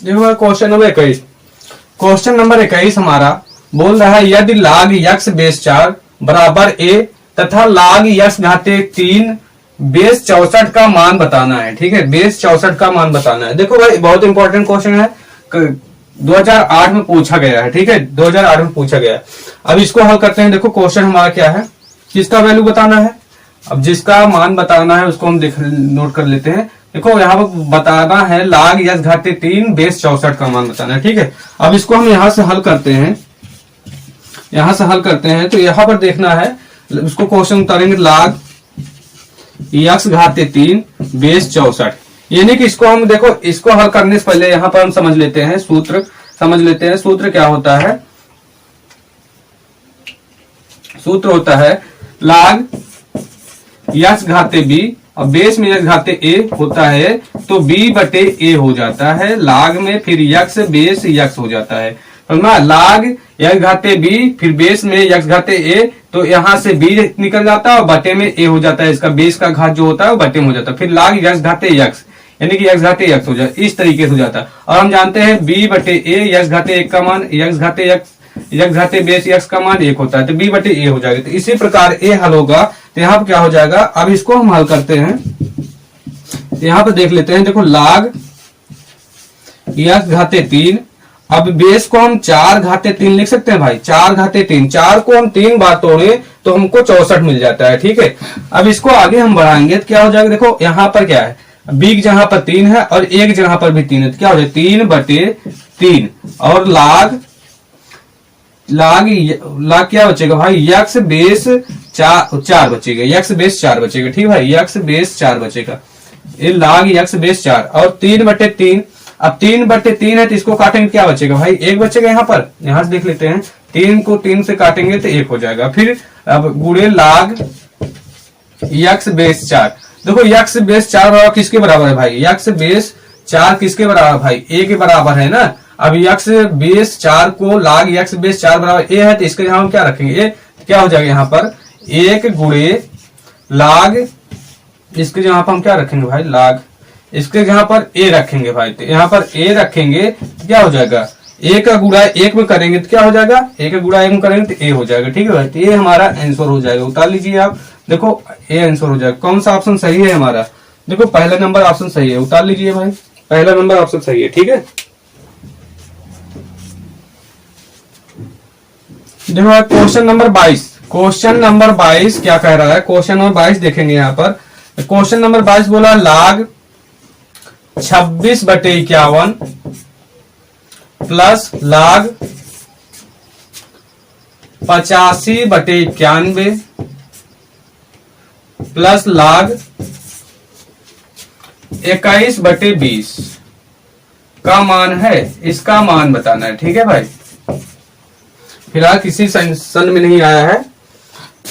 देखो question number 21। Question number 21 हमारा बोल रहा है यदि log x बेस 4 बराबर a तथा log x घाते 3 बेस 64 का मान बताना है। ठीक है, बेस 64 का मान बताना है। देखो भाई बहुत इंपॉर्टेंट क्वेश्चन है, 2008 में पूछा गया है। ठीक है, 2008 में पूछा गया है। अब इसको हल करते हैं। देखो क्वेश्चन हमारा क्या है, किसका वैल्यू बताना है। अब जिसका मान बताना है उसको हम नोट कर लेते हैं। देखो यहाँ पर बताना है log x घाते 3 बेस 64 का मान बताना है। ठीक है, अब इसको हम यहां से हल करते हैं। यहां से हल करते हैं तो यहां पर देखना है, उसको क्वेश्चन उतारेंगे log x घाते 3 बेस 64, यानी कि इसको हम देखो, इसको हल करने से पहले यहां पर हम समझ लेते हैं सूत्र। समझ लेते हैं सूत्र क्या होता है। सूत्र होता है log x घाते b और बेस में x घाते a होता है तो b बटे a हो जाता है। log में फिर x बेस x हो जाता है। log x घाते b फिर बेस में x घाते a, तो यहां से b निकल जाता है और बटे में a हो जाता है। इसका बेस का घात जो होता है वो बटे में हो जाता है। फिर log x घाते x यानी कि x घाते x हो जाता है। इस तरीके से हो जाता है। और हम जानते हैं b बटे a x घाते 1 का मान, x घाते x घाते बेस x का मान 1 होता है, तो b बटे a हो जाएगा। तो इसी प्रकार a हल होगा। तो यहाँ पर क्या हो जाएगा, अब इसको हम हल करते हैं। तो यहाँ पर देख लेते हैं। देखो log x घाते 3, अब बेस को हम 4 घाते 3 लिख सकते हैं भाई। 4 घाते 3, 4 को हम 3 बार तोड़े तो हमको 64 मिल जाता है। ठीक है, अब इसको आगे हम बढ़ाएंगे तो क्या हो जाएगा। देखो यहाँ पर क्या है, b जहां पर 3 है और एक जगह पर भी 3 है, तो क्या हो जाएगा 3 बटे 3 और log क्या बचेगा भाई, x बेस 4 बचेगा। x बेस 4 बचेगा। ठीक है भाई, x बेस 4 बचेगा। ये log x बेस 4 और 3 बटे 3। अब 3 बटे 3 है तो इसको काटेंगे क्या बचेगा भाई, 1 बचेगा। यहाँ पर यहां से देख लेते हैं, 3 को 3 से काटेंगे तो 1 हो जाएगा। फिर अब गुणे log x बेस 4। देखो x बेस 4 बराबर किसके बराबर है भाई, x बेस 4 किसके बराबर भाई, a के बराबर है ना। अब x बेस 4 को log x बेस 4 बराबर a है तो इसके यहां हम क्या रखेंगे, a क्या हो जाएगा यहाँ पर 1 गुणे log, इसके यहाँ पर हम क्या रखेंगे भाई log, इसके यहाँ पर a रखेंगे भाई। तो यहाँ पर a रखेंगे तो क्या हो जाएगा, a का गुणा 1 में करेंगे तो क्या हो जाएगा, a का गुणा 1 में करेंगे तो a हो जाएगा। ठीक है भाई, तो ये हमारा आंसर हो जाएगा। उतार लीजिए आप। देखो ए आंसर हो जाएगा। कौन सा ऑप्शन सही है हमारा, देखो पहला नंबर ऑप्शन सही है। उतार लीजिए भाई, पहला नंबर ऑप्शन सही है। ठीक है, देखो क्वेश्चन नंबर 22। क्वेश्चन नंबर 22 क्या कह रहा है, क्वेश्चन नंबर 22 देखेंगे यहाँ पर। क्वेश्चन नंबर 22 बोला log 26 बटे 51 प्लस log 85 बटे 91 प्लस log 21 बटे 20 का मान है। इसका मान बताना है। ठीक है भाई, फिलहाल किसी सेशन में नहीं आया है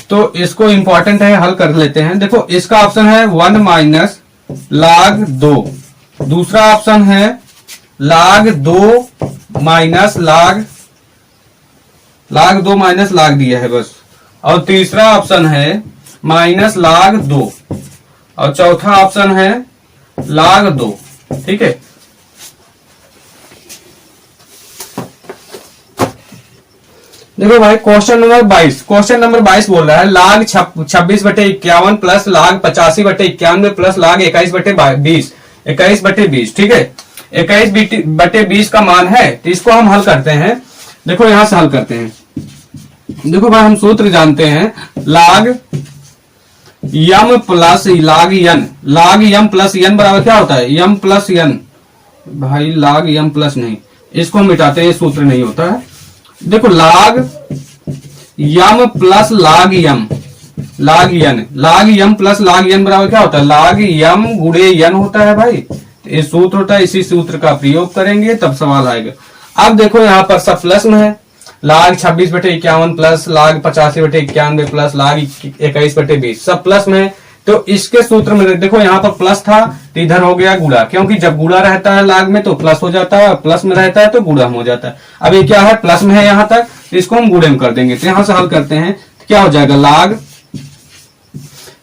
तो इसको इंपॉर्टेंट है, हल कर लेते हैं। देखो इसका ऑप्शन है 1 माइनस log 2, दूसरा ऑप्शन है log 2 minus log 2 minus log दिया है बस, और तीसरा ऑप्शन है माइनस log 2 और चौथा ऑप्शन है log 2। ठीक है, देखो भाई क्वेश्चन नंबर 22। क्वेश्चन नंबर 22 बोल रहा है log 26 बटे 51 प्लस log 85 बटे 91 प्लस log 21 बटे 20, 21 बटे 20। ठीक है, 21 बटे 20 का मान है तो इसको हम हल करते हैं। देखो यहां से हल करते हैं। देखो भाई हम सूत्र जानते हैं log m plus log n, log m plus n बराबर क्या होता है, m प्लस n भाई, log m प्लस नहीं, इसको हम मिटाते हैं, ये सूत्र नहीं होता है। देखो log m plus log m, log n, log m plus log n बराबर क्या होता है, log m गुणे n होता है भाई। तो ये सूत्र होता है, इसी सूत्र का प्रयोग करेंगे तब सवाल आएगा। अब देखो यहाँ पर सब प्लस में है, log 26 बटे 51 प्लस log 85 बटे 91 प्लस log 21 बटे 20 सब प्लस में है। तो इसके सूत्र में देखो यहाँ पर प्लस था तो इधर हो गया गुणा, क्योंकि जब गुणा रहता है log में तो प्लस हो जाता है, प्लस में रहता है तो गुणा हो जाता है। अब ये क्या है, प्लस में है यहाँ तक, तो इसको हम गुणे में कर देंगे। तो यहाँ से हल करते हैं तो क्या हो जाएगा, log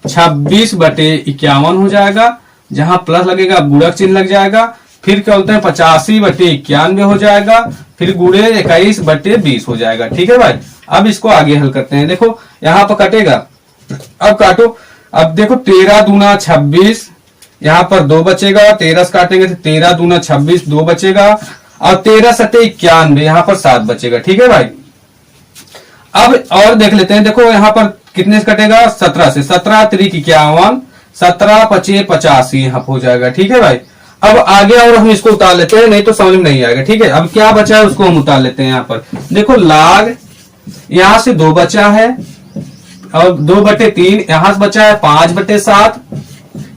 26 बटे 51 हो जाएगा, जहां प्लस लगेगा अब गुणक चिन्ह लग जाएगा, फिर क्या बोलते हैं 85/91 हो जाएगा, फिर गुणे 21/20 हो जाएगा। ठीक है भाई, अब इसको आगे हल करते हैं। देखो यहाँ पर कटेगा, अब काटो। अब देखो 13 दूना 26, यहाँ पर 2 बचेगा, 13 से काटेंगे तो 13 दूना 26, 2 बचेगा, और 13 सत्ते 91, यहाँ पर 7 बचेगा। ठीक है भाई, अब और देख लेते हैं। देखो यहाँ पर कितने से कटेगा, 17 से, 17 3 51, 17 5 85 यहाँ हो जाएगा। ठीक है भाई, अब आगे और हम इसको उतार लेते हैं, नहीं तो समझ में नहीं आएगा। ठीक है, अब क्या बचा है उसको हम उतार लेते हैं। यहाँ पर देखो लाग यहां से 2 बचा है, और 2/3 यहां से बचा है 5/7,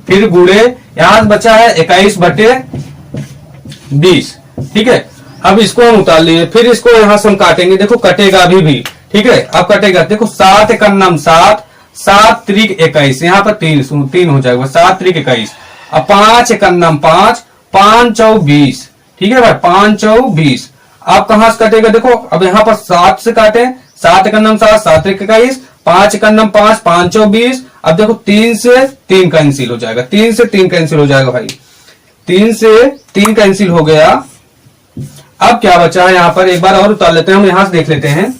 फिर गुणे यहां से बचा है 21/20। ठीक है, अब इसको हम उतार लिए, फिर इसको यहां से हम काटेंगे। देखो कटेगा अभी भी। ठीक है, अब कटेगा। देखो 7 एकम 7, 7 त्रिक 21, यहाँ पर 3 हो जाएगा, 7 त्रिक 21। अब 5 एकम 5, 5 चौ 20। ठीक है भाई, 5 चौ 20। अब कहां से कटेगा, देखो अब यहाँ पर 7 से काटे, 7 एकम 7, 7 त्रिक 21, 5 एकम 5, 5 चौ 20। अब देखो 3 से 3 कैंसिल हो जाएगा, 3 से 3 कैंसिल हो जाएगा भाई, 3 से 3 कैंसिल हो गया। अब क्या बचा है यहाँ पर, एक बार और उतार लेते हैं हम, यहां से देख लेते हैं,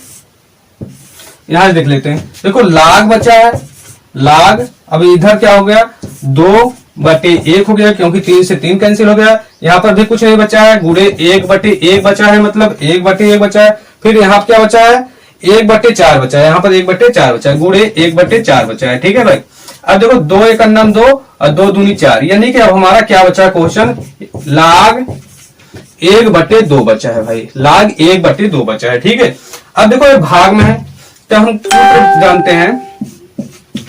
यहां से देख लेते हैं। देखो लाग बचा है, लाग अब इधर क्या हो गया, 2/1 हो गया, क्योंकि 3 से 3 कैंसिल हो गया। यहाँ पर भी कुछ नहीं बचा है, गुणे 1/1 बचा है, मतलब 1/1 बचा है। फिर यहाँ क्या बचा है, 1/4 बचा है, यहाँ पर 1/4 बचा है, गुणे 1/4 बचा है। ठीक है भाई, अब देखो 2 एकम 2 और 2 दूनी 4, यानी कि अब हमारा क्या बचा है क्वेश्चन, लाग 1/2 बचा है भाई, लाग 1/2 बचा है। ठीक है, अब देखो ये भाग में है, तो हम सूत्र जानते हैं,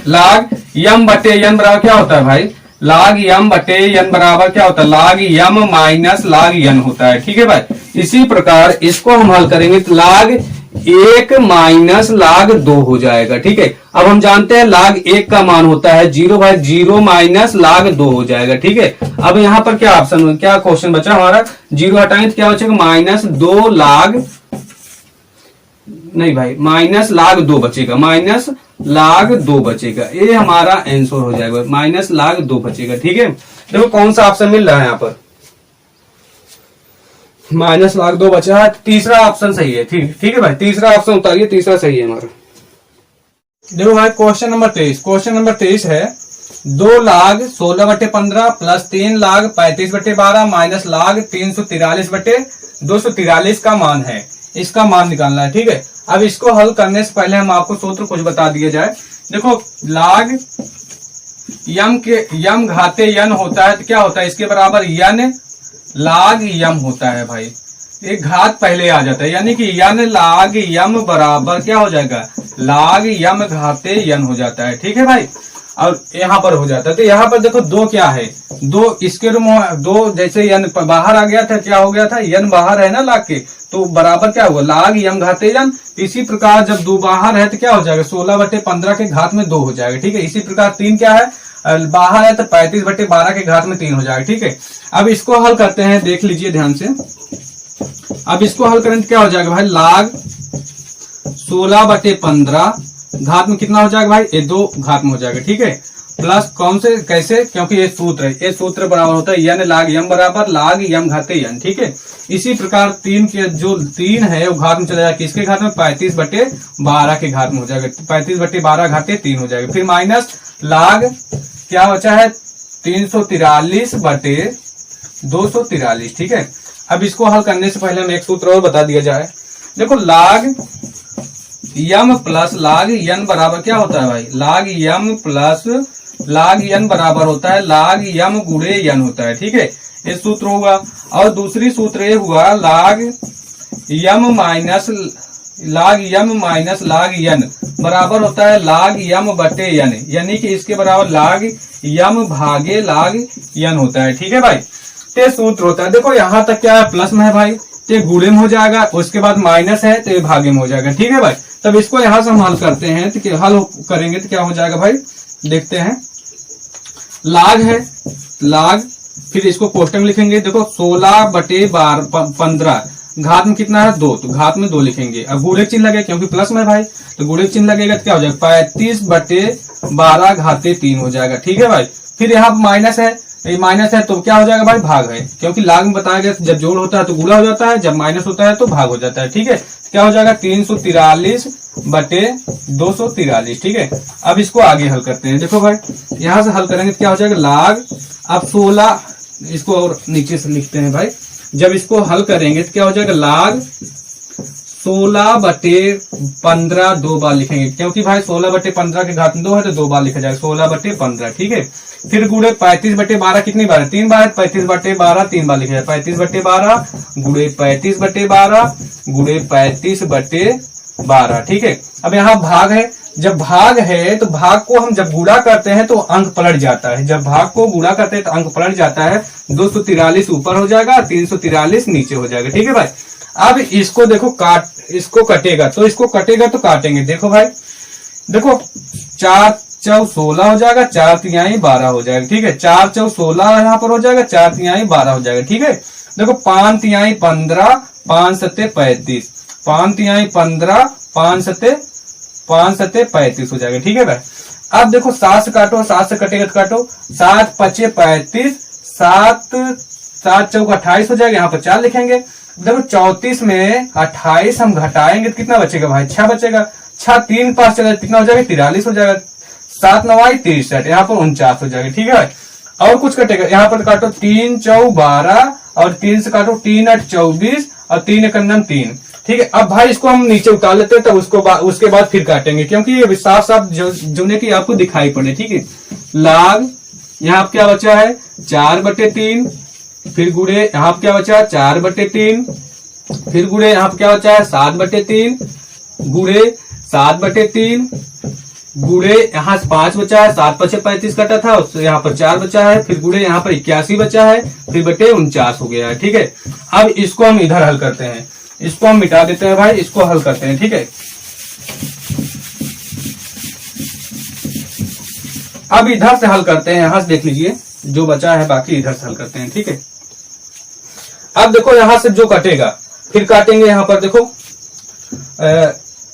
लाग यम बटे यन बराबर क्या होता है भाई, लाग यम बटे यन बराबर क्या होता है, लाग यम माइनस लाग यन होता है। ठीक है भाई, इसी प्रकार इसको हम हल करेंगे तो लाग 1 माइनस लाग 2 हो जाएगा। ठीक है, अब हम जानते हैं लाग 1 का मान होता है 0 भाई, 0 माइनस लाग 2 हो जाएगा। ठीक है, अब यहाँ पर क्या ऑप्शन, क्या क्वेश्चन बचा हमारा, 0 हटाएंगे तो क्या बचेगा, -2 लाग, नहीं भाई, माइनस लाग 2 बचेगा, माइनस लाग 2 बचेगा, ये हमारा आंसर हो जाएगा, माइनस लाग 2 बचेगा। ठीक है, देखो कौन सा ऑप्शन मिल रहा है यहाँ पर, माइनस लाग 2 बचा है, तीसरा ऑप्शन सही है। ठीक है भाई, तीसरा ऑप्शन उतारिए, तीसरा सही है हमारा। देखो भाई क्वेश्चन नंबर 23, क्वेश्चन नंबर 23 है, 2 लाग 16/15 प्लस 3 लाग 35/12 माइनस लाग 343/243 का मान है, इसका मान निकालना है। ठीक है, अब इसको हल करने से पहले हम आपको सूत्र कुछ बता दिया जाए। देखो लाग यम घाते यन होता है तो क्या होता है, इसके बराबर यन लाग यम होता है भाई, एक घात पहले आ जाता है, यानी कि यन लाग यम बराबर क्या हो जाएगा, लाग यम घाते यन हो जाता है। ठीक है भाई, और यहाँ पर हो जाता है, तो यहाँ पर देखो 2 क्या है, 2 इसके रूम 2, जैसे यन बाहर आ गया था, क्या हो गया था, यन बाहर है ना लाग के, तो बराबर क्या हुआ, लाग यम घाते यन। इसी प्रकार जब 2 बाहर है तो क्या हो जाएगा, 16/15 के घात में 2 हो जाएगा। ठीक है, इसी प्रकार 3 क्या है, बाहर है तो 35/12 के घात में 3 हो जाएगा। ठीक है, अब इसको हल करते हैं, देख लीजिए ध्यान से। अब इसको हल करें तो क्या हो जाएगा भाई, लाग 16/15 घात में कितना हो जाएगा भाई, ये 2 घात में हो जाएगा। ठीक है, प्लस कौन से कैसे, क्योंकि ये सूत्र है, ये सूत्र बराबर होता है यन लाग यम बराबर लाग यम घाते यन। ठीक है, इसी प्रकार 3 के जो 3 है वो घात में चला जाएगा, किसके घात में, 35/12 के घात में हो जाएगा, 35/12 घाते 3 हो जाएगा। फिर माइनस लाग क्या बचा है, 343/243। ठीक है, अब इसको हल करने से पहले हम एक सूत्र और बता दिया जाए। देखो लाग यम प्लस लाग यन बराबर क्या होता है भाई, लाग यम प्लस लाग यन बराबर होता है लाग यम गुणे यन होता है। ठीक है, ये सूत्र होगा। और दूसरी सूत्र ये हुआ लाग यम माइनस लाग यन बराबर होता है लाग यम बटे यन, यानी कि इसके बराबर लाग यम भागे लाग यन होता है। ठीक है भाई, ते सूत्र होता है। देखो यहाँ तक क्या है, प्लस में है भाई, तो गुणे में हो जाएगा, उसके बाद माइनस है तो ये भागे में हो जाएगा। ठीक है भाई, तब इसको यहां से हम हल करते हैं, तो हल करेंगे तो क्या हो जाएगा भाई, देखते हैं। लाग है, लाग, फिर इसको कोष्टक में लिखेंगे। देखो 16/15 घात में कितना है, 2, तो घात में 2 लिखेंगे। अब गुणे चिन्ह लगे क्योंकि प्लस में भाई, तो गुणे चिन्ह लगेगा तो क्या हो जाएगा, 35/12 घाते 3 हो जाएगा। ठीक है भाई, फिर यहाँ माइनस है ये माइनस है तो क्या हो जाएगा भाई, भाग है, क्योंकि लाग में बताया गया जब जोड़ होता है तो गुणा हो जाता है, जब माइनस होता है तो भाग हो जाता है। ठीक है, क्या हो जाएगा 343 बटे 243। ठीक है, अब इसको आगे हल करते हैं। देखो भाई यहां से हल करेंगे तो क्या हो जाएगा लाग, अब 16, इसको और नीचे से लिखते हैं भाई, जब इसको हल करेंगे तो क्या हो जाएगा लाग 16 बटे 15 दो बार लिखेंगे, क्योंकि भाई 16 बटे 15 के घात में 2 है तो 2 बार लिखा जाएगा 16 बटे 15। ठीक है, फिर गुणे 35 बटे 12 कितनी बार है, 3 बार है, 35 बटे 12 3 बार लिखा जाए, 35 बटे 12 गुणे 35 बटे 12 गुणे 35 बटे 12। ठीक है, अब यहाँ भाग है, जब भाग है तो भाग को हम जब गुणा करते हैं तो अंक पलट जाता है, जब भाग को गुणा करते हैं तो अंक पलट जाता है, 243 ऊपर हो जाएगा, 343 नीचे हो जाएगा। ठीक है भाई, अब इसको देखो इसको कटेगा तो इसको कटेगा तो काटेंगे। देखो भाई, देखो 4 चौ 16 हो जाएगा, 4 तिहाई 12 हो जाएगा। ठीक है, 4 चौ 16 यहाँ पर हो जाएगा, 4 तिहाई 12 हो जाएगा। ठीक है, देखो 5 तिहाई 15 5 सत्ते 35, 5 तिहाई 15 5 सत्ते 35 हो जाएगा। ठीक है भाई, अब देखो 7 से काटो, 7 से कटेगा तो काटो, 7 पचे 35, 7 चौक 28 हो जाएगा, यहाँ पर 4 लिखेंगे। देखो 34 में 28 हम घटाएंगे तो कितना बचेगा भाई, 6 बचेगा, 6 3 5 चला कितना हो जाएगा 43 हो जाएगा, 7 9 63, यहाँ पर 49 हो जाएगा। ठीक है, और कुछ कटेगा, यहाँ पर काटो 3 चौ 12 और 3 से काटो 3 8 24 और 3 1 9 3। ठीक है, अब भाई इसको हम नीचे उतार लेते हैं, तब उसके बाद फिर काटेंगे, क्योंकि ये साफ साफ जुने की आपको दिखाई पड़े। ठीक है, लाग यहाँ क्या बचा है 4 बटे 3, फिर गुणे यहाँ क्या बचा है 4 बटे 3, फिर गुणे यहाँ क्या बचा है 7 बटे 3, गुणे 7 बटे 3, गुणे यहाँ 5 बचा है, 7 पचे 35 कटा था, यहाँ पर 4 बचा है, फिर गुणे यहाँ पर 81 बचा है, फिर बटे 49 हो गया है। ठीक है, अब इसको हम इधर हल करते हैं, इसको हम मिटा देते हैं भाई, इसको हल करते हैं। ठीक है, अब इधर से हल करते हैं, यहां से देख लीजिए जो बचा है, बाकी इधर से हल करते हैं। ठीक है, अब देखो यहां से जो कटेगा फिर काटेंगे, यहाँ पर देखो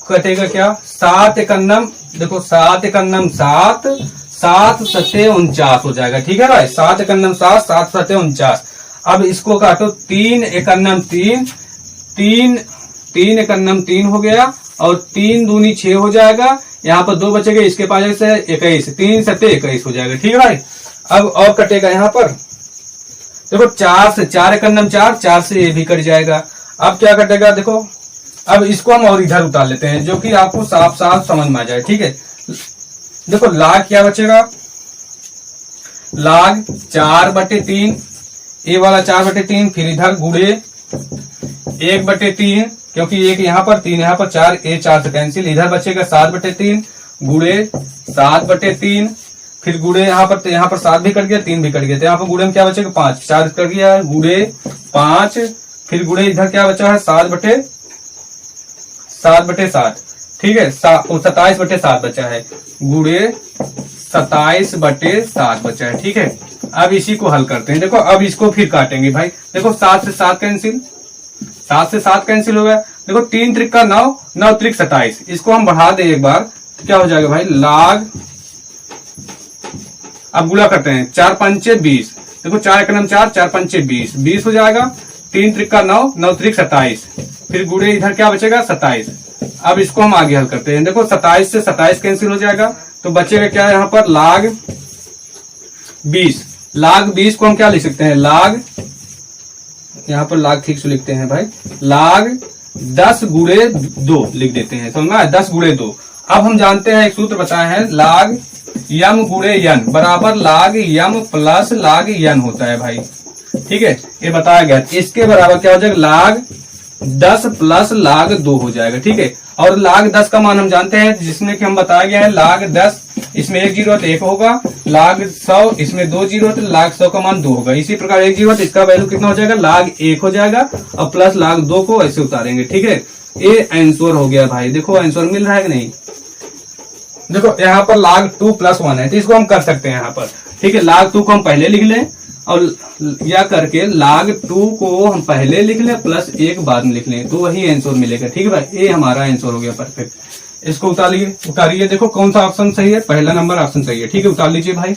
कटेगा क्या 7 एकन्नम, देखो 7 एकन्नम 7, 7 सत्ते 49 हो जाएगा। ठीक है भाई, 7 एकन्नम 7, 7 सत्ते 49। अब इसको काटो 3 एकन्नम 3, 3 एकन्नम 3 हो गया, और 3 दूनी 6 हो जाएगा, यहाँ पर 2 बचेगा, इसके पास से 21, 3 सत्ते 21 हो जाएगा। ठीक है भाई, अब और कटेगा यहाँ पर देखो 4 से 4 एकन्नम 4, 4 से ये भी कट जाएगा। अब क्या कटेगा देखो, अब इसको हम और इधर उतार लेते हैं, जो कि आपको साफ साफ समझ में आ जाए। ठीक है, देखो लाग क्या बचेगा, लाग 4 बटे 3, ए वाला 4 बटे 3, फिर इधर गुणे 1 बटे 3, क्योंकि 1 यहाँ पर 3 यहाँ पर 4, ए 4 से कैंसिल, इधर बचेगा 7 बटे 3 गुणे 7 बटे 3, फिर गुणे यहाँ पर 7 भी कट गया, 3 भी कट गया, तो यहाँ पर गुणे में क्या बचेगा 5, 4 कट गया है, गुणे 5, फिर गुणे इधर क्या बचा है 7 बटे 7। ठीक है, 27 बटे 7 बचा है, गुणे 27 बटे 7 बचा है। ठीक है, अब इसी को हल करते हैं। देखो अब इसको फिर काटेंगे भाई, देखो 7 से 7 कैंसिल, 7 से 7 कैंसिल हो गया, देखो 3 त्रिक का 9, 9 त्रिक 27, इसको हम बढ़ा दे एक बार तो क्या हो जाएगा भाई लाग, अब गुणा करते हैं 4 पंचे 20, देखो 4 एकन्नम 4, 4 पंचे 20, 20 हो जाएगा, 3 त्रिक का 9, 9 त्रिक 27, फिर गुणे इधर क्या बचेगा 27। अब इसको हम आगे हल करते हैं, देखो 27 से 27 कैंसिल हो जाएगा, तो बचेगा क्या यहाँ पर लाग 20, लाग 20 को हम क्या लिख सकते हैं, लाग यहाँ पर लाग ठीक से लिखते हैं भाई, लाग 10 गुणे 2 लिख देते हैं, समझ में 10 गुणे 2। अब हम जानते हैं एक सूत्र बताए हैं, लाग यम गुणे यन बराबर लाग यम प्लस लाग यन होता है भाई। ठीक है, ये बताया गया, इसके बराबर क्या हो जाएगा लाग 10 प्लस लाग 2 हो जाएगा। ठीक है, और लाग 10 का मान हम जानते हैं, जिसमें कि हम बताया गया है लाग 10, इसमें 1 जीरो तो 1 होगा, लाग 100 इसमें 2 जीरो तो लाग 100 का मान 2 होगा, इसी प्रकार 1 जीरो तो इसका वैल्यू कितना हो जाएगा लाग 1 हो जाएगा, और प्लस लाग 2 को ऐसे उतारेंगे। ठीक है, ये आंसर हो गया भाई, देखो आंसर मिल रहा है कि नहीं, देखो यहाँ पर लाग 2 + 1 है, तो इसको हम कर सकते हैं यहाँ पर। ठीक है, लाग 2 को हम पहले लिख लें, और या करके लाग 2 को हम पहले लिख लें प्लस 1 बाद में लिख लें, तो वही आंसर मिलेगा। ठीक है भाई, ये हमारा आंसर हो गया परफेक्ट। इसको उतारिए, देखो कौन सा ऑप्शन सही है, पहला नंबर ऑप्शन सही है। ठीक है, उतार लीजिए भाई।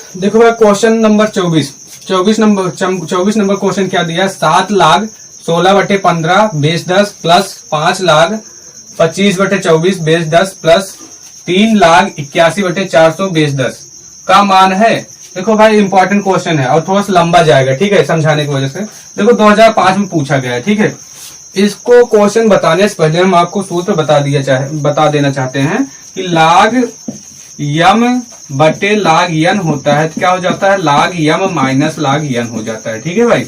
देखो भाई क्वेश्चन नंबर 24 नंबर क्वेश्चन क्या दिया है, 7 lakh 16/15 base 10 plus 5 lakh 25/24 base 10 plus 3 lakh 81/400 base 10 का मान है। देखो भाई इंपॉर्टेंट क्वेश्चन है और थोड़ा सा लंबा जाएगा, ठीक है, समझाने की वजह से। देखो 2005 में पूछा गया है, ठीक है। इसको क्वेश्चन बताने से पहले हम आपको सूत्र बता देना चाहते हैं कि लाग यम बटे लाग यन होता है तो क्या हो जाता है, लाग यम माइनस लाग यन हो जाता है, ठीक है भाई।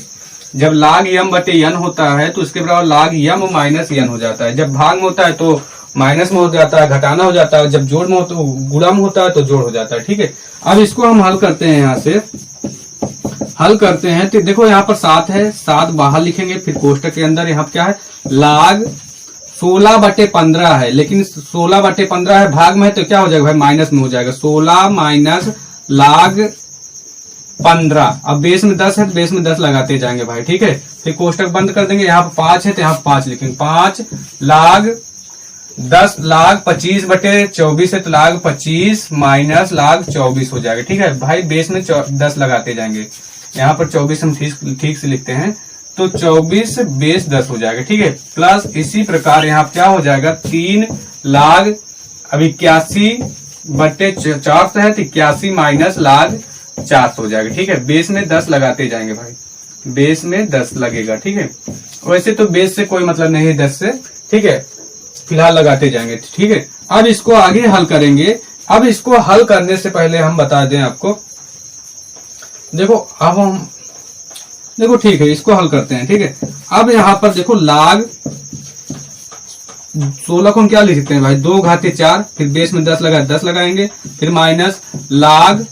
जब लाग यम बटे यन होता है तो उसके बराबर लाग यम माइनस यन हो जाता है। जब भाग में होता है तो माइनस में हो जाता है, घटाना हो जाता है। जब जोड़ में होता है, गुणा में होता है तो जोड़ हो जाता है, ठीक है। अब इसको हम हल करते हैं, यहाँ से हल करते हैं तो देखो यहाँ पर 7 है, 7 बाहर लिखेंगे, फिर कोष्टक के अंदर यहाँ क्या है, लाग 16/15 है, लेकिन 16/15 है, भाग में है तो क्या हो जाएगा भाई, माइनस में हो जाएगा। 16 माइनस लाग 15। अब बेस में 10 है तो बेस में 10 लगाते जाएंगे भाई, ठीक है। फिर कोष्टक बंद कर देंगे, यहाँ पर 5 है तो यहाँ 5 लिखेंगे। 5 लाग 10 लाख 25/24 है तो लाग 25 माइनस लाग 24 हो जाएगा, ठीक है भाई। बेस में 10 लगाते जाएंगे, यहाँ पर 24 हम ठीक से लिखते हैं तो 24 बेस 10 हो जाएगा, ठीक है। प्लस इसी प्रकार यहाँ क्या हो जाएगा, 3 लाख अब 81/400 है तो 81 माइनस लाख 400 हो जाएगा, ठीक है। बेस में 10 लगाते जाएंगे भाई, बेस में 10 लगेगा, ठीक है। वैसे तो बेस से कोई मतलब नहीं है 10 से, ठीक है, फिलहाल लगाते जाएंगे, ठीक है। अब इसको आगे हल करेंगे। अब इसको हल करने से पहले हम बता दें आपको, देखो अब हम देखो ठीक है, इसको हल करते हैं, ठीक है। अब यहाँ पर देखो लाग 16 को हम क्या लिख सकते हैं भाई, 2×4, फिर बेस में 10 लगाएंगे, फिर माइनस लाग,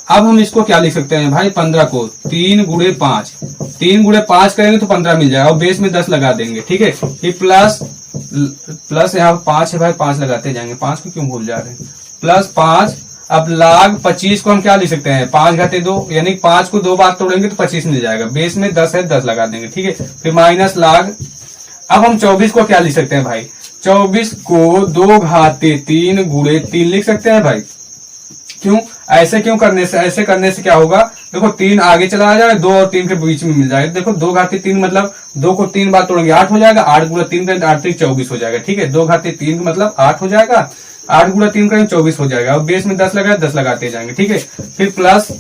अब हम इसको क्या लिख सकते हैं भाई, 15 को 3×5, 3×5 करेंगे तो 15 मिल जाएगा और बेस में 10 लगा देंगे, ठीक है। फिर प्लस यहाँ 5 है भाई, 5 लगाते जाएंगे, 5 को क्यों भूल जा रहे हैं, प्लस 5। अब लाग 25 को हम क्या लिख सकते हैं, 5×2, यानी 5 को 2 बार तोड़ेंगे तो 25 मिल जाएगा। बेस में 10 है, 10 लगा देंगे, ठीक है। फिर माइनस लाग, अब हम 24 को क्या लिख सकते हैं भाई, 24 को 2×3 लिख सकते हैं भाई। क्यों ऐसे करने से क्या होगा, देखो 3 आगे चला जाएगा, 2 और 3 के बीच में मिल जाएगा। देखो 2×3 मतलब 2 को 3 बार तोड़ेंगे 8 हो जाएगा, 8×3 करेंगे 8 3 24 हो जाएगा, ठीक है। 2×3 मतलब 8 हो जाएगा, 8×3 करेंगे 24 हो जाएगा और बेस में 10 लगाए, 10 लगाते जाएंगे, ठीक है। फिर प्लस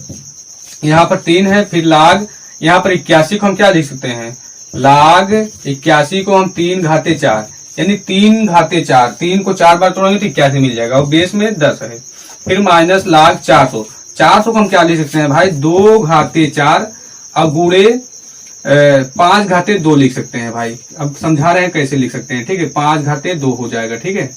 यहाँ पर 3 है, फिर लाग यहाँ पर 81 को हम क्या लिख सकते हैं, लाग 81 को हम 3×4 यानी 3×4, 3 को 4 बार तोड़ेंगे तो 81 मिल जाएगा और बेस में 10 है। फिर माइनस लाग 400, 400 को हम क्या लिख सकते हैं भाई, 2×4 अब गुणे 5×2 लिख सकते हैं भाई। अब समझा रहे हैं कैसे लिख सकते हैं, ठीक है। 5×2 हो जाएगा, ठीक है।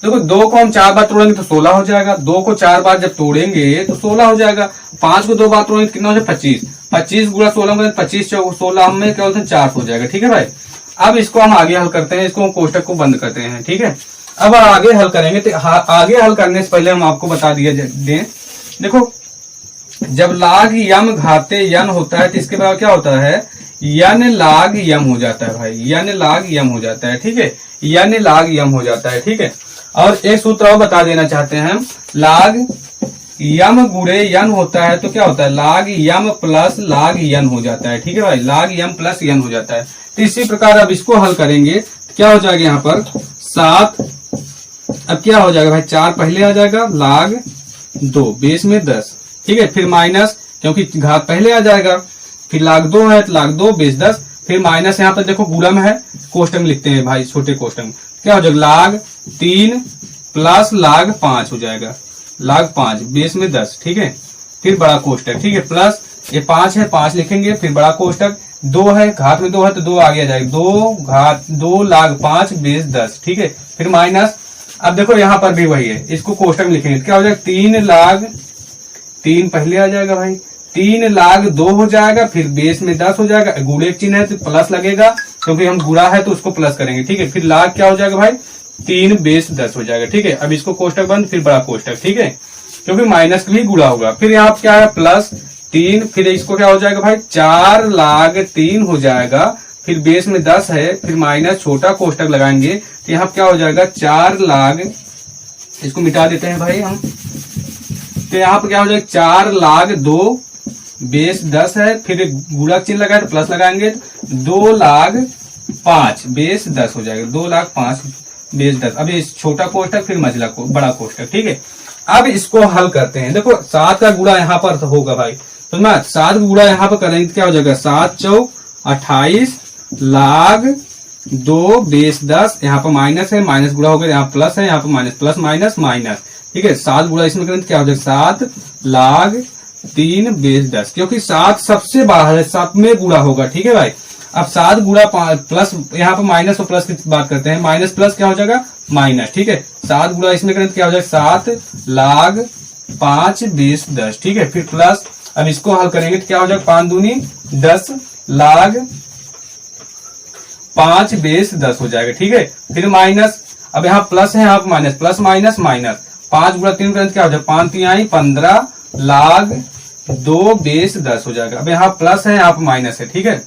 देखो 2 को हम 4 बार तोड़ेंगे तो 16 हो जाएगा, 2 को 4 बार जब तोड़ेंगे तो 16 हो जाएगा। 5 को 2 बार तोड़ेंगे तो कितना हो जाएगा, 25, 25×16 में 25 16 में क्या होता है 4 हो जाएगा, ठीक है भाई। अब इसको हम आगे हल करते हैं, इसको हम कोष्टक को बंद करते हैं, ठीक है। अब आगे हल करेंगे तो आगे हल करने से पहले हम आपको बता दिया दें, देखो जब लाग यम घाते यन होता है तो इसके बाद क्या होता है, यन लाग यम हो जाता है भाई, यन लाग यम हो जाता है, ठीक है, यन लाग यम हो जाता है, ठीक है। और एक सूत्र और बता देना चाहते हैं हम, लाग यम गुणे यन होता है तो क्या होता है, लाग यम प्लस लाग यन हो जाता है, ठीक है भाई, लाग यम प्लस यन हो जाता है। तो इसी प्रकार अब इसको हल करेंगे तो क्या हो जाएगा, यहाँ पर 7, अब क्या हो जाएगा भाई, 4 पहले आ जाएगा, लाग 2 बेस में 10, ठीक है। फिर माइनस क्योंकि घात पहले आ जाएगा, फिर लाग 2 है तो लाग 2 बेस 10, फिर माइनस यहाँ पर देखो गुणम है, कोष्टक लिखते हैं भाई, छोटे कोष्टक में क्या हो जाएगा, लाग 3 प्लस लाग 5 हो जाएगा, लाग 5 बेस में 10, ठीक है। फिर बड़ा कोष्टक, ठीक है, प्लस ये 5 है, 5 लिखेंगे, फिर बड़ा कोष्टक 2 है, घात में 2 है तो 2 आगे आ जाएगा, 2 लाग 5 बेस 10, ठीक है। फिर माइनस, अब देखो यहाँ पर भी वही है, इसको कोष्टक में लिखेंगे क्या हो जाएगा, 3 लाग 3 पहले आ जाएगा भाई, 3 लाग 2 हो जाएगा, फिर बेस में 10 हो जाएगा, गुणे चिन्ह है तो प्लस लगेगा क्योंकि हम गुणा है तो उसको प्लस करेंगे, ठीक है। फिर लाग क्या हो जाएगा भाई, 3 बेस 10 हो जाएगा, ठीक है। अब इसको कोष्टक बंद, फिर बड़ा कोष्टक, ठीक है, क्योंकि माइनस भी गुणा होगा। फिर यहाँ क्या है, प्लस 3, फिर इसको क्या हो जाएगा भाई, 4 लाग 3 हो जाएगा, फिर बेस में 10 है, फिर माइनस छोटा कोष्टक लगाएंगे तो यहाँ क्या हो जाएगा, 4 लाग, इसको मिटा देते हैं भाई हम, तो यहाँ पर क्या हो जाएगा 4 लाख 2 बेस 10 है, फिर गुणक चिन्ह लगाए तो प्लस लगाएंगे तो 2 लाख 5 बेस 10 हो जाएगा, 2 लाख 5 बेस 10। अब इस छोटा कोष्टक फिर मझला को बड़ा कोष्टक, ठीक है। अब इसको हल करते हैं। देखो 7 का गुणा यहाँ पर होगा भाई, तो मैं 7 का गुणा यहाँ पर करेंगे तो क्या हो जाएगा 7 चौक 28 लाख 2 बेस 10, यहाँ पर माइनस है, माइनस गुणा हो गया, यहाँ प्लस है, यहाँ पर माइनस, प्लस माइनस माइनस, ठीक है। 7 गुणा इसमें करेंगे तो क्या हो जाएगा 7 लाख 3 बेस 10, क्योंकि 7 सबसे बड़ा है, 7 में गुणा होगा, ठीक है भाई। अब 7 गुणा प्लस, यहाँ पर माइनस और प्लस की बात करते हैं, माइनस प्लस क्या हो जाएगा माइनस, ठीक है। 7 गुणा इसमें करें तो क्या हो जाएगा 7 लाख 5 बेस 10, ठीक है। फिर प्लस, अब इसको हल करेंगे तो क्या हो जाएगा 5 दूनी 10 लाख 5 बेस 10 हो जाएगा, ठीक है। फिर माइनस, अब यहाँ प्लस है, यहाँ पर माइनस, प्लस माइनस माइनस, 5 गुणा 3 करें तो क्या हो जाएगा 5 3 15 लाख 2 बेस 10 हो जाएगा। अब यहाँ प्लस है, यहाँ पर माइनस है, ठीक है।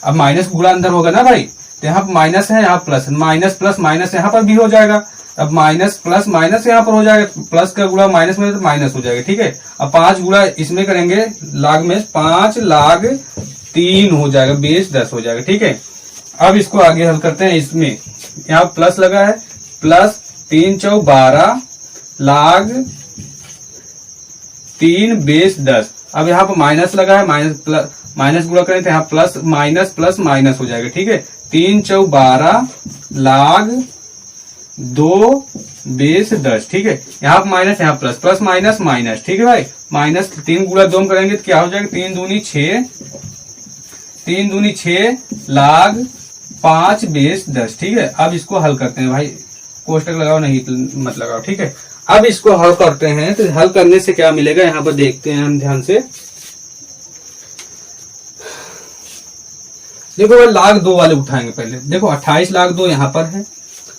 अब माइनस गुणा अंदर होगा ना भाई, तो यहाँ पर माइनस है, यहाँ प्लस, माइनस प्लस माइनस यहाँ पर भी हो जाएगा। अब माइनस प्लस माइनस यहाँ पर हो जाएगा, प्लस का गुणा माइनस में तो माइनस हो जाएगा, ठीक है। अब 5 गुणा इसमें करेंगे लाख में 5 लाख 3 हो जाएगा, बेस 10 हो जाएगा, ठीक है। अब इसको आगे हल करते हैं। इसमें यहाँ प्लस लगा है, प्लस 3 चौक 12 लाख 3 बेस 10। अब यहाँ पर माइनस लगा है, माइनस प्लस, माइनस गुणा करें तो यहाँ प्लस माइनस प्लस माइनस हो जाएगा, ठीक है। 3 चौक 12 लाख 2 बेस 10, ठीक है। यहाँ पर माइनस, यहाँ प्लस, प्लस माइनस माइनस, ठीक है भाई। माइनस 3 गुणा 2 करेंगे तो क्या हो जाएगा 3 दूनी 6, 3 दूनी 6 लाख 5 बेस 10, ठीक है। अब इसको हल करते हैं भाई, कोष्टक लगाओ नहीं मत लगाओ, ठीक है। अब इसको हल करते हैं, तो हल करने से क्या मिलेगा यहाँ पर देखते हैं हम ध्यान से। देखो भाई लाख 2 वाले उठाएंगे पहले। देखो 28 लाख 2 यहाँ पर है,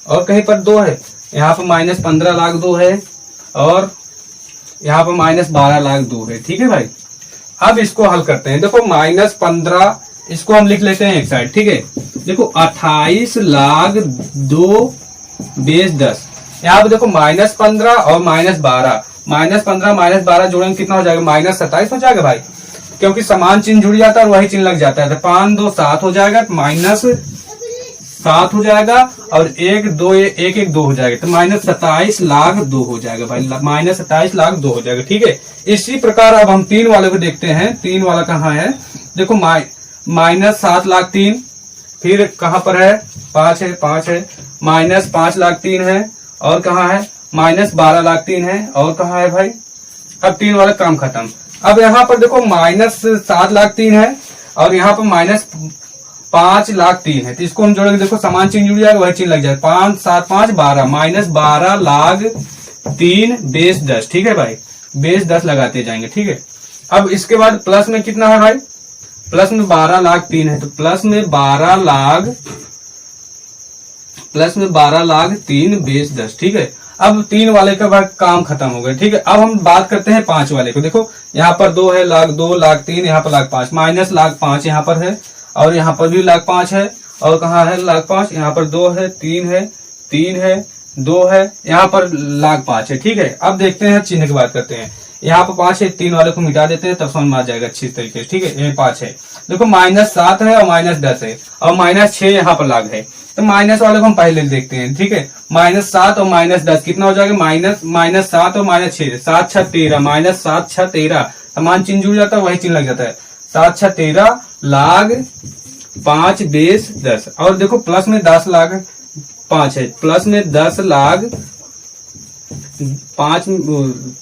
और कहीं पर 2 है, यहाँ पर माइनस 15 लाख 2 है, और यहाँ पर माइनस 12 लाख 2 है, ठीक है भाई। अब इसको हल करते हैं। देखो माइनस 15, इसको हम लिख लेते हैं एक साइड, ठीक है। देखो 28 लाख 2 बेस 10, यहाँ पे देखो माइनस 15 और माइनस 12, माइनस 15 माइनस 12 जोड़ेंगे कितना हो जाएगा माइनस 27 हो जाएगा भाई, क्योंकि समान चिन्ह जुड़ जाता है और वही चिन्ह लग जाता है। तो 5 2 7 हो जाएगा, माइनस 7 हो जाएगा, और 1 2 1 1 2 हो जाएगा, तो माइनस 27 लाख 2 हो जाएगा भाई, माइनस 27 लाख 2 हो जाएगा, ठीक है। इसी प्रकार अब हम 3 वाले को देखते हैं। 3 वाला कहाँ है, देखो माइनस 7 लाख 3, फिर कहाँ पर है 5 है, 5 है, माइनस 5 लाख 3 है, और कहाँ है माइनस 12 लाख 3 है, और कहाँ है भाई। अब 3 वाला काम खत्म। अब यहाँ पर देखो माइनस 7 लाख 3 है, और यहाँ पर माइनस 5 लाख 3 है, तो इसको हम जोड़ेंगे, देखो समान चिन्ह जुड़ जाएगा, वही चिन्ह लग जाएगा। 5 7 5 12, माइनस 12 लाख 3 बेस 10, ठीक है भाई, बेस 10 लगाते जाएंगे, ठीक है। अब इसके बाद प्लस में कितना है भाई, प्लस में 12 लाख 3 है, तो प्लस में 12 लाख 3 बेस 10, ठीक है। अब 3 वाले का बाद काम खत्म हो गया, ठीक है। अब हम बात करते हैं 5 वाले को। देखो यहाँ पर 2 है, लाख 2 लाख 3, यहाँ पर लाख 5, माइनस लाख 5 यहाँ पर है, और यहाँ पर भी लाख 5 है, और कहाँ है लाख 5, यहाँ पर 2 है 3 है 3 है 2 है, यहाँ पर लाख 5 है, ठीक है। अब देखते हैं चिन्ह की बात करते हैं। यहाँ पर 5 है, 3 वाले को मिटा देते हैं, तब समझ में आ जाएगा अच्छी तरीके से, ठीक है। ये 5 है, देखो माइनस 7 है और माइनस 10 है, और माइनस 6 यहाँ पर लाख है, तो माइनस वाले को हम पहले देखते हैं, ठीक है। माइनस 7 और माइनस 10 कितना हो जाएगा, माइनस 7 और माइनस 6, 7 6 13, माइनस 7 6 13, समान चिन्ह जुड़ जाता है, वही चिन्ह लग जाता है। 7 6 13 लाख 5 बेस 10, और देखो प्लस में 10 लाख 5 है, प्लस में 10 लाख 5,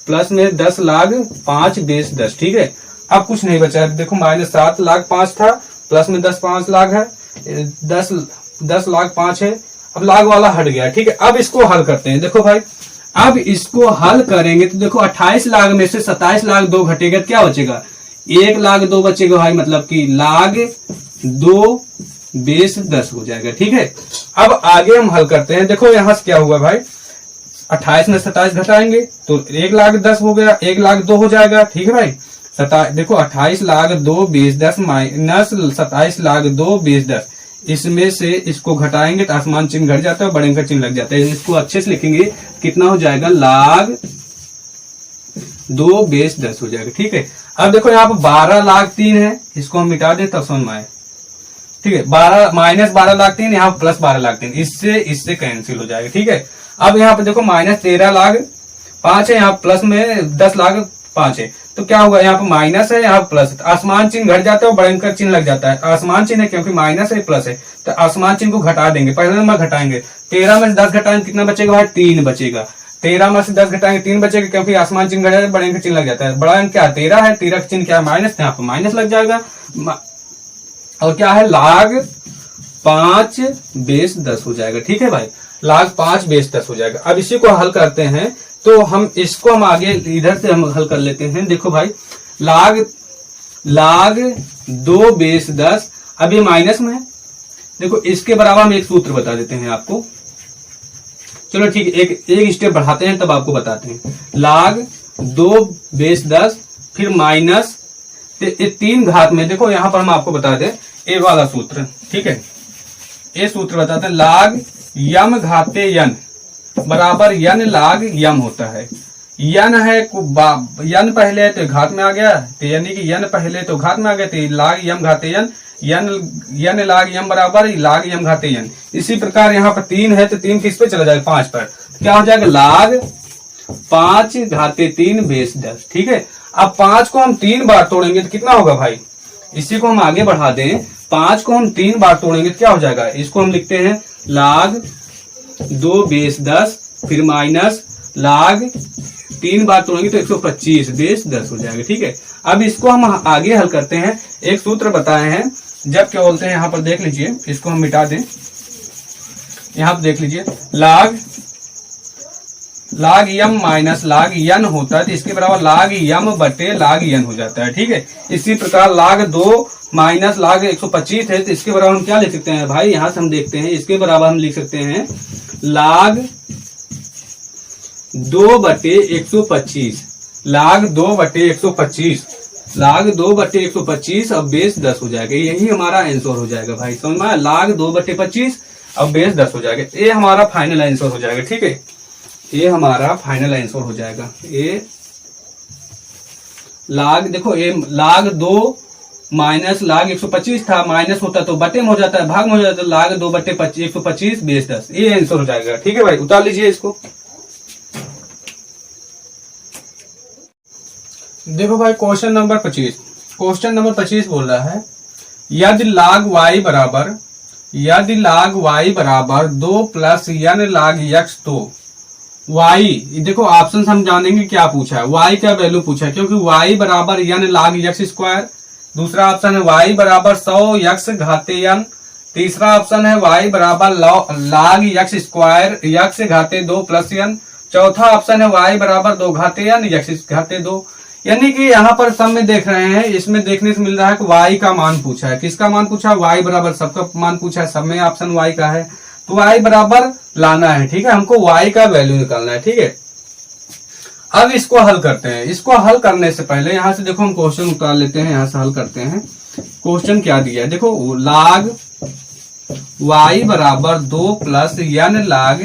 प्लस में 10 लाख 5 बेस 10, ठीक है। अब कुछ नहीं बचा है, देखो माइनस 7 लाख 5 था, प्लस में 10 5 लाख है, 10 लाख 5 है, अब लाख वाला हट गया, ठीक है। अब इसको हल करते हैं। देखो भाई अब इसको हल करेंगे तो देखो 28 लाख में से 27 लाख 2 घटेगा, क्या बचेगा 1 लाख 2 बचेगा भाई, मतलब कि लाख 2 बेस 10 हो जाएगा, ठीक है। अब आगे हम हल करते हैं। देखो यहाँ से क्या हुआ भाई, 28 में 27 घटाएंगे तो 1 लाख 10 हो गया, 1 लाख 2 हो जाएगा, ठीक है भाई। देखो 28 lakh 2 base 10 minus 27 lakh 2 base 10, इसमें से इसको घटाएंगे तो आसमान चिन्ह घट जाता है, बड़े का चिन्ह लग जाता है। इसको अच्छे से लिखेंगे कितना हो जाएगा, लाख 2 बेस 10 हो जाएगा। ठीक है, अब देखो यहाँ पर 12 लाख 3 है, इसको हम मिटा दें तब समझ में आए। ठीक है, 12 माइनस 12 लाख 3, यहाँ प्लस 12 लाख 3, इससे कैंसिल हो जाएगा। ठीक है, अब यहाँ पे देखो माइनस 13 लाख 5 है, यहाँ प्लस में 10 लाख 5 है, तो क्या होगा, यहाँ पे माइनस है, यहाँ प्लस है, आसमान चिन्ह घट जाता है और भयंकर चिन्ह लग जाता है। आसमान चिन्ह है क्योंकि माइनस है प्लस है, तो आसमान चिन्ह को घटा देंगे, पहले नंबर घटाएंगे। 13 में से 10 घटाएंगे कितना बचेगा भाई, 3 बचेगा। 13 में से 10 घटाएंगे 3 बचेगा, क्योंकि आसमान चिन्ह घट जाता है, बड़े अंक चिन्ह लग जाता है। बड़ा अंक क्या 13 है, 13 का चिन्ह क्या है माइनस, यहाँ पे माइनस लग जाएगा। और क्या है, लाग 5 बेस 10 हो जाएगा। ठीक है भाई, लाग 5 बेस 10 हो जाएगा। अब इसी को हल करते हैं, तो हम इसको हम आगे इधर से हम हल कर लेते हैं। देखो भाई, लाग 2 बेस 10, अब ये माइनस में है, देखो इसके बराबर हम एक सूत्र बता देते हैं आपको। चलो ठीक है, एक स्टेप बढ़ाते हैं तब आपको बताते हैं। लाग 2 बेस 10 फिर माइनस 3 घात में, देखो यहां पर हम आपको बता दें ए वाला सूत्र। ठीक है, ये सूत्र बताते हैं, लाग यम घाते यन बराबर यन लाग यम होता है। यन है यन पहले है तो घात में आ गया, तो यानी कि यन पहले तो घात में आ गया, तो लाग यम घाते यन, यन लाग यम बराबर लाग यम घाते यन। इसी प्रकार यहाँ पर 3 है, तो 3 किस पे चला जाएगा, 5 पर, तो क्या हो जाएगा, लाग 5 घाते 3 बेस 10। ठीक है, अब 5 को हम 3 बार तोड़ेंगे तो कितना होगा भाई, इसी को हम आगे बढ़ा दें। 5 को हम 3 बार तोड़ेंगे तो क्या हो जाएगा, इसको हम लिखते हैं लाग 2 बेस 10 फिर माइनस लाग 3 बार तोड़ेंगे तो 125 बेस 10 हो जाएगा। ठीक है, अब इसको हम आगे हल करते हैं। एक सूत्र बताए हैं, जब क्या बोलते हैं, यहाँ पर देख लीजिए, इसको हम मिटा दें, यहाँ पर देख लीजिए, लाग यम माइनस लाग यन होता है, तो इसके बराबर लाग यम बटे लाग यन हो जाता है। ठीक है, इसी प्रकार लाग 2 माइनस लाग 125 है, तो इसके बराबर हम क्या लिख सकते हैं भाई, यहां से हम देखते हैं, इसके बराबर हम लिख सकते हैं लाग 2 बटे 125, लाग 2 बटे 125, लाग 2 बटे 125 अब बेस 10 हो जाएगा। यही हमारा आंसर हो जाएगा भाई, समझ में, लाग 2 बटे 25 अब बेस 10 हो जाएगा। ये हमारा फाइनल आंसर हो जाएगा। ठीक है, ये हमारा फाइनल आंसर हो जाएगा। ये लाग, देखो ये लाग 2 माइनस लाग 125 था, माइनस होता तो बटे में हो जाता है, भाग में हो जाता है, लाग 2 बटे 125 बेस 10, ये आंसर हो जाएगा। ठीक है भाई, उतार लीजिए इसको। देखो भाई, क्वेश्चन नंबर 25 बोल रहा है, यदि लाग y बराबर 2 प्लस यन लाग यक्स, तो y, देखो ऑप्शन हम जानेंगे क्या पूछा है, y का वैल्यू पूछा है, क्योंकि y बराबर यन लाग यक्स स्क्वायर। दूसरा ऑप्शन है y बराबर 100 यक्स घाते यन। तीसरा ऑप्शन है y बराबर लाग यक्स स्क्वायर यक्स घाते 2 प्लस यन। चौथा ऑप्शन है y बराबर 2 घाते यन यक्स घाते 2। यानी कि यहाँ पर सब में देख रहे हैं, इसमें देखने से मिल रहा है कि y का मान पूछा है। किसका मान पूछा है, y बराबर सबका मान पूछा है, सब में ऑप्शन y का है, तो y बराबर लाना है। ठीक है, हमको y का वैल्यू निकालना है। ठीक है, अब इसको हल करते हैं। इसको हल करने से पहले यहां से देखो हम क्वेश्चन उतार लेते हैं, यहां से हल करते हैं। क्वेश्चन क्या दिया है, देखो लाग y बराबर 2 प्लस यन लाग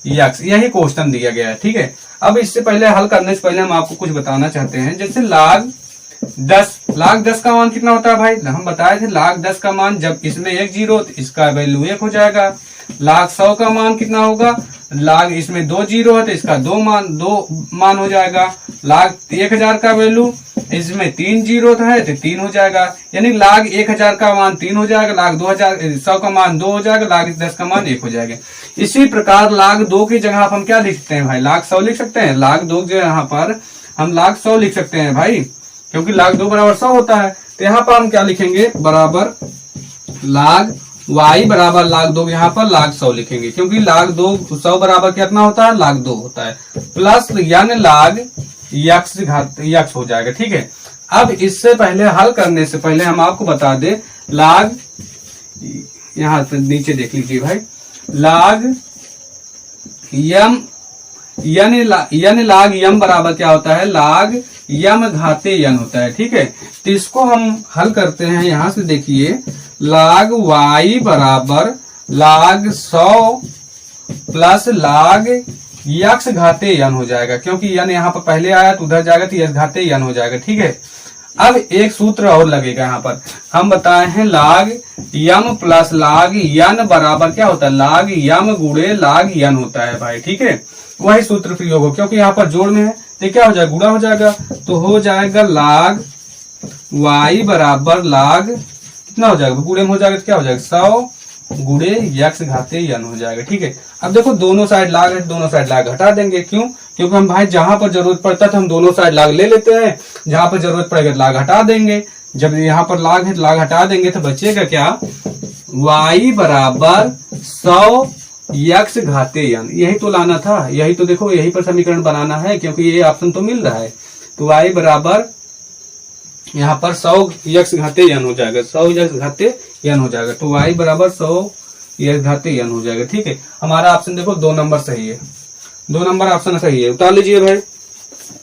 यक्स, यही क्वेश्चन दिया गया है। ठीक है, अब इससे पहले हल करने से पहले हम आपको कुछ बताना चाहते हैं। जैसे लाग 10 का मान कितना होता है भाई, हम बताए थे लाग 10 का मान, जब इसमें 1 0 तो इसका वैल्यू 1 हो जाएगा। लाग 100 का मान कितना होगा, लाग इसमें 2 0 है तो इसका 2 मान हो जाएगा। लाग 1000 का वैल्यू, इसमें 3 0 है तो 3 हो जाएगा, यानी लाग 1000 का मान 3 हो जाएगा, लाग 100 का मान 2 हो जाएगा, लाग 10 का मान 1 हो जाएगा। इसी प्रकार लाग 2 की जगह आप हम क्या लिख सकते हैं भाई, लाग 100 लिख सकते हैं। लाग 2 की जगह पर हम लाग 100 लिख सकते हैं भाई, क्योंकि लाग 2 बराबर 100 होता है। तो यहाँ पर हम क्या लिखेंगे, बराबर लाग y बराबर लाग 2, यहाँ पर लाग 100 लिखेंगे, क्योंकि लाग 2 100 बराबर कितना होता है, लाग 2 होता है, प्लस यन लाग यक्स घात यक्स हो जाएगा। ठीक है, अब इससे पहले हल करने से पहले हम आपको बता दें, लाग यहाँ पे नीचे देख लीजिए भाई, लाग यम यन लाग यम बराबर क्या होता है, लाग यम घाते यन होता है। ठीक है, तो इसको हम हल करते हैं। यहां से देखिए, लाग y बराबर लाग 100 प्लस लाग यक्स घाते n हो जाएगा, क्योंकि n यहाँ पर पहले आया तो उधर जाएगा तो यक्स घाते n हो जाएगा। ठीक है, अब एक सूत्र और लगेगा यहाँ पर, हम बताए हैं लाग यम प्लस लाग n बराबर क्या होता है, लाग यम गुणे लाग n होता है भाई। ठीक है, वही सूत्र प्रयोग हो, क्योंकि यहाँ पर जोड़ में है तो क्या हो जाएगा, गुणा हो जाएगा, तो हो जाएगा लाग y बराबर लाग कितना हो जाएगा, गुणे में हो जाएगा तो क्या हो जाएगा 100 गुणे यक्स घाते n हो जाएगा। ठीक है, अब देखो दोनों साइड लाग है, दोनों साइड लाग हटा देंगे, क्यों, क्योंकि हम भाई जहां पर जरूरत पड़ता था हम दोनों साइड लाग ले लेते हैं, जहां पर जरूरत पड़ेगा लाग हटा देंगे। जब यहाँ पर लाग है तो लाग हटा देंगे तो बचेगा क्या, y बराबर 100 यक्स घाते n, यही तो लाना था, यही तो देखो यही पर समीकरण बनाना है, क्योंकि ये ऑप्शन तो मिल रहा है। तो y बराबर यहाँ पर 100 यक्स घाते n हो जाएगा, 100 यक्स घाते n हो जाएगा, तो y बराबर 100 यक्स घाते n हो जाएगा। ठीक है, हमारा ऑप्शन देखो 2 नंबर सही है, 2 नंबर ऑप्शन सही है, उतार लीजिए भाई।